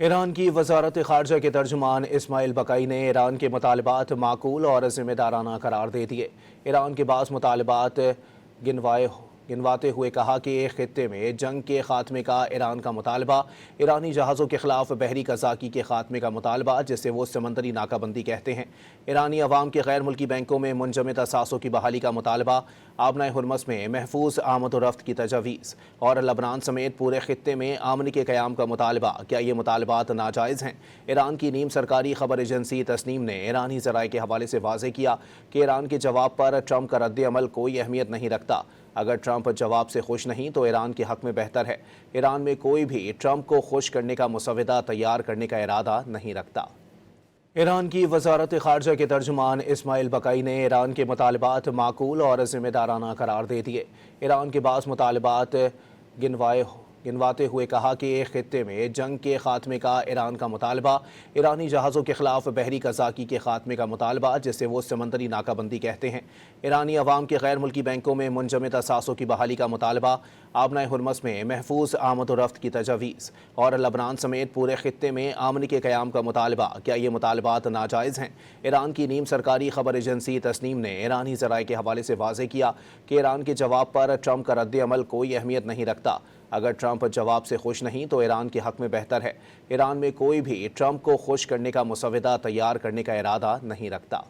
ایران کی وزارت خارجہ کے ترجمان اسماعیل بقائی نے ایران کے مطالبات معقول اور ذمہ دارانہ قرار دے دیے۔ ایران کے بعض مطالبات گنواتے ہوئے کہا کہ خطے میں جنگ کے خاتمے کا ایران کا مطالبہ، ایرانی جہازوں کے خلاف بحری قزاقی کے خاتمے کا مطالبہ جسے وہ سمندری ناکہ بندی کہتے ہیں، ایرانی عوام کے غیر ملکی بینکوں میں منجمد اثاثوں کی بحالی کا مطالبہ، آبنائے ہرمز میں محفوظ آمد و رفت کی تجویز اور لبنان سمیت پورے خطے میں امن کے قیام کا مطالبہ۔ کیا یہ مطالبات ناجائز ہیں؟ ایران کی نیم سرکاری خبر ایجنسی تسنیم نے ایرانی ذرائع کے حوالے سے واضح کیا کہ ایران کے جواب پر ٹرمپ کا رد عمل کوئی اہمیت نہیں رکھتا۔ اگر ٹرمپ جواب سے خوش نہیں تو ایران کے حق میں بہتر ہے۔ ایران میں کوئی بھی ٹرمپ کو خوش کرنے کا مسودہ تیار کرنے کا ارادہ نہیں رکھتا۔ ایران کی وزارت خارجہ کے ترجمان اسماعیل بقائی نے ایران کے مطالبات معقول اور ذمہ دارانہ قرار دے دیے۔ ایران کے بعض مطالبات گنواتے ہوئے کہا کہ خطے میں جنگ کے خاتمے کا ایران کا مطالبہ، ایرانی جہازوں کے خلاف بحری قزاقی کے خاتمے کا مطالبہ جسے وہ سمندری ناکہ بندی کہتے ہیں، ایرانی عوام کے غیر ملکی بینکوں میں منجمد اثاثوں کی بحالی کا مطالبہ، آبنائے ہرمز میں محفوظ آمد و رفت کی تجویز اور لبنان سمیت پورے خطے میں امن کے قیام کا مطالبہ۔ کیا یہ مطالبات ناجائز ہیں؟ ایران کی نیم سرکاری خبر ایجنسی تسنیم نے ایرانی ذرائع کے حوالے سے واضح کیا کہ ایران کے جواب پر ٹرمپ کا رد عمل کوئی اہمیت نہیں رکھتا۔ اگر ٹرمپ جواب سے خوش نہیں تو ایران کے حق میں بہتر ہے۔ ایران میں کوئی بھی ٹرمپ کو خوش کرنے کا مسودہ تیار کرنے کا ارادہ نہیں رکھتا۔